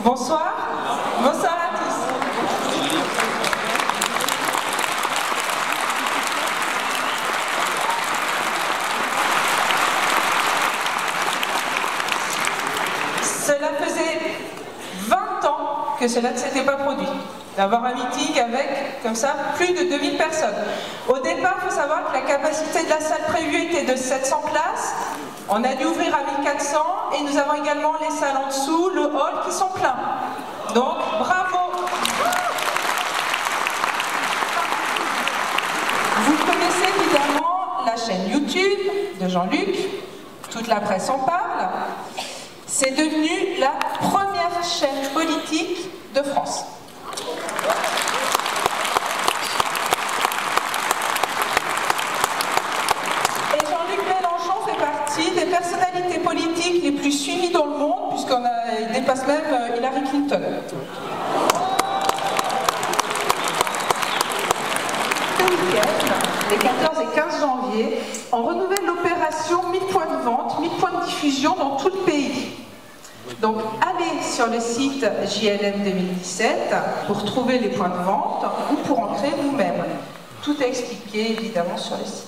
Bonsoir. Bonsoir à tous. Cela faisait 20 ans que cela ne s'était pas produit. D'avoir un meeting avec, comme ça, plus de 2000 personnes. Au départ, il faut savoir que la capacité de la salle prévue était de 700 places. On a dû ouvrir à 1400 et nous avons également les salles en dessous, le hall qui sont pleins. Donc, bravo! Vous connaissez évidemment la chaîne YouTube de Jean-Luc, toute la presse en parle. C'est devenu la première chaîne politique de France. Et Jean-Luc Mélenchon fait partie des personnalités politiques les plus suivies dans le monde, puisqu'il dépasse même Hillary Clinton. Ce week-end, les 14 et 15 janvier, on renouvelle l'opération 1000 points de vente, 1000 points de diffusion dans tout le pays. Donc allez sur le site JLM 2017 pour trouver les points de vente ou pour en créer vous-même. Tout est expliqué évidemment sur le site.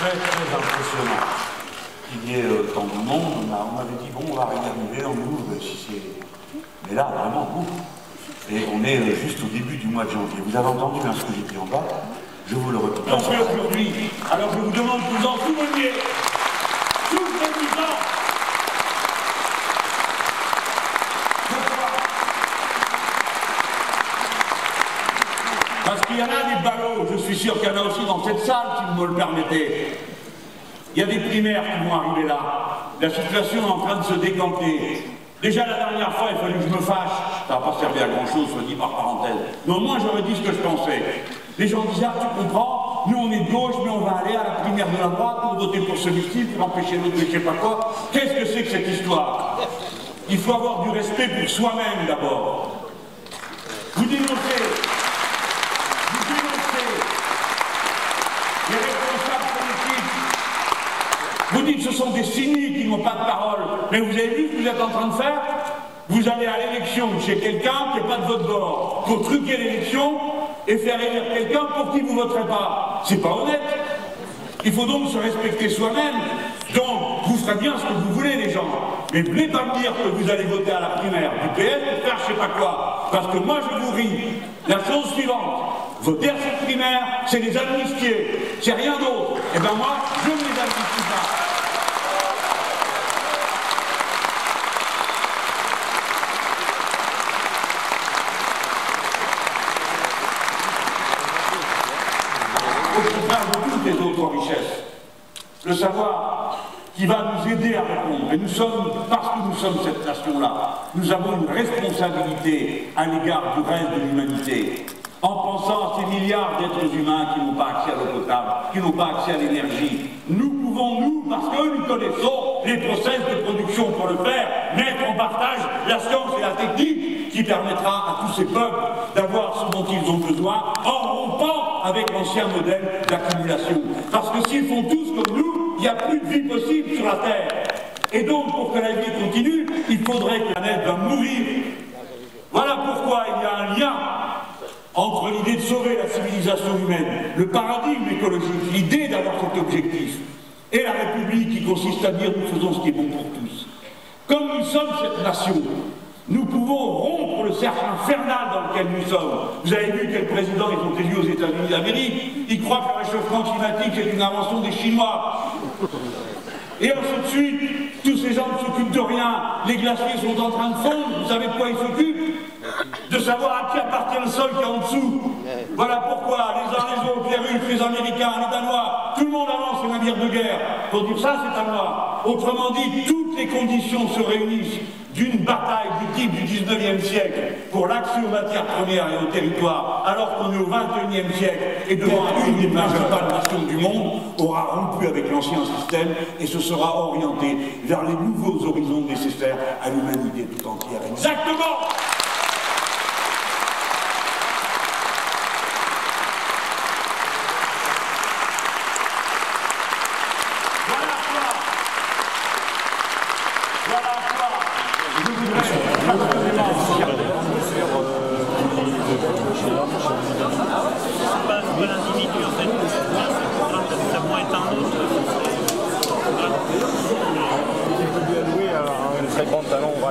Très impressionnant qu'il y ait tant de monde. On m'avait dit, bon, on va arriver, on ouvre, si c'est... Mais là, vraiment, boum. Et on est juste au début du mois de janvier. Vous avez entendu ce que j'ai dit en bas, je vous le répète. Aujourd'hui, alors je vous demande de vous en souvenir. Souvenez-vous-en. Parce qu'il y en a des ballots, je suis sûr qu'il y en a aussi dans cette salle, si vous me le permettez. Il y a des primaires qui vont arriver là. La situation est en train de se décanter. Déjà la dernière fois, il fallait que je me fâche. Ça n'a pas servi à grand-chose, soit dit par parenthèse. Mais au moins, j'aurais dit ce que je pensais. Les gens disaient, ah, tu comprends, nous on est de gauche, mais on va aller à la primaire de la droite pour voter pour celui-ci, pour empêcher l'autre, je ne sais pas quoi. Qu'est-ce que c'est que cette histoire? Il faut avoir du respect pour soi-même d'abord. Vous dénoncez. Les responsables politiques, vous dites que ce sont des cyniques qui n'ont pas de parole, mais vous avez vu ce que vous êtes en train de faire? Vous allez à l'élection chez quelqu'un qui n'est pas de votre bord, pour truquer l'élection et faire élire quelqu'un pour qui vous ne voterez pas. C'est pas honnête. Il faut donc se respecter soi-même. Donc, vous ferez bien ce que vous voulez, les gens. Mais ne venez pas me dire que vous allez voter à la primaire du PS pour faire je sais pas quoi. Parce que moi, je vous ris. La chose suivante, voter à cette primaire, c'est les amnistier. C'est rien d'autre. Et bien moi, je ne les amnistie pas. Au contraire de toutes les autres richesses, le savoir qui va nous aider à répondre. Et nous sommes, parce que nous sommes cette nation-là, nous avons une responsabilité à l'égard du reste de l'humanité. En pensant à ces milliards d'êtres humains qui n'ont pas accès à l'eau potable, qui n'ont pas accès à l'énergie, nous pouvons, nous, parce que nous connaissons les process de production pour le faire, mettre en partage la science et la technique qui permettra à tous ces peuples d'avoir ce dont ils ont besoin en rompant rompre avec l'ancien modèle d'accumulation. Parce que s'ils font tous comme nous, il n'y a plus de vie possible sur la Terre. Et donc, pour que la vie continue, il faudrait que la planète va mourir. Voilà pourquoi il y a un lien entre l'idée de sauver la civilisation humaine, le paradigme écologique, l'idée d'avoir cet objectif, et la République qui consiste à dire nous faisons ce qui est bon pour tous. Comme nous sommes cette nation, nous pouvons rompre le cercle infernal dans lequel nous sommes. Vous avez vu quel président ils ont élu aux États-Unis d'Amérique. Ils croient que le réchauffement climatique est une invention des Chinois. Et ainsi de suite, tous ces gens ne s'occupent de rien. Les glaciers sont en train de fondre. Vous savez de quoi ils s'occupent? De savoir à qui appartient le sol qu'il y a en dessous. Voilà pourquoi les uns les autres, les Russes, les Américains, les Danois, tout le monde avance les navires de guerre pour dire ça c'est à moi. Autrement dit, toutes les conditions se réunissent d'une bataille du type du 19e siècle pour l'accès aux matières premières et aux territoires, alors qu'on est au 21e siècle et devant une des principales nations du monde aura rompu avec l'ancien système et se sera orienté vers les nouveaux horizons nécessaires à l'humanité tout entière. Exactement!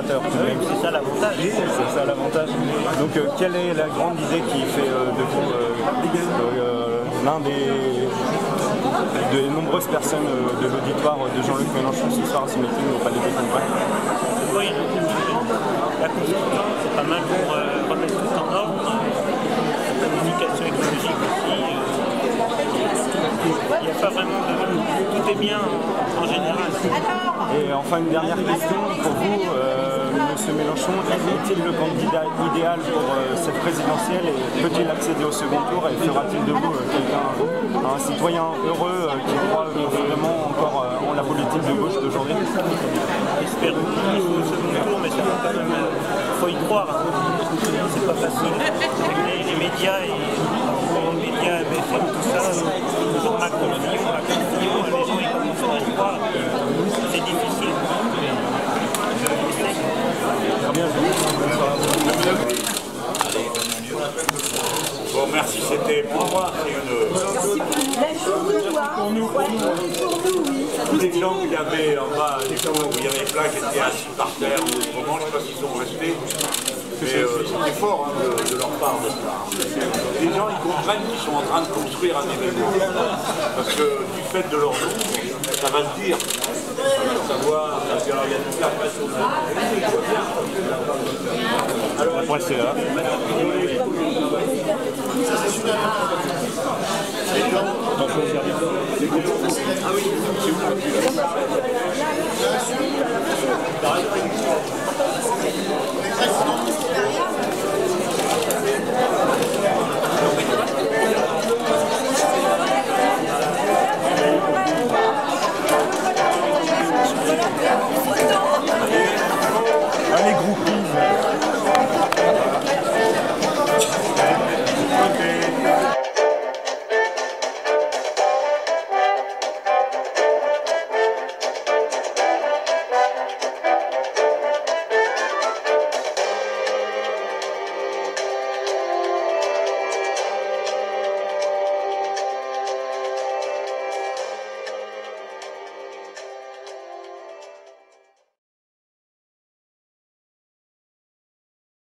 C'est ça l'avantage. C'est ça l'avantage. Donc quelle est la grande idée qui fait de vous l'un des nombreuses personnes de l'auditoire de Jean-Luc Mélenchon ce soir à ce meeting au Palais des Congrès? Oui, la Constitution, c'est pas mal pour remettre tout en ordre. La communication écologique aussi. Il n'y a pas vraiment de... Tout est bien en général. Et enfin une dernière question pour vous, M. Mélenchon, est-il le candidat idéal pour cette présidentielle et peut-il accéder au second tour et fera-t-il de vous un citoyen heureux qui croit profondément encore en la politique de gauche d'aujourd'hui? J'espère qu'il passe au second tour, mais ça va quand même... faut y croire. C'est pas facile. Avec les médias et les médias, BFM, tout ça, Jean-Marc Fillon, les gens ils commencent à y croire. C'est difficile. Très bien, Bon, merci, c'était pour moi, c'est une... Pour nous, oui. Tous les gens qu'il y avait en bas, les gens où il y avait plein qui étaient assis par terre, au moment, je ne sais pas s'ils sont restés, mais c'était fort de leur part de ça. Les gens, ils comprennent qu'ils sont en train de construire un événement, parce que du fait de leur nom, ça va se dire. Savoir, parce qu'il y a toute la presse au monde. Alors, après c'est là. Ah oui, c'est où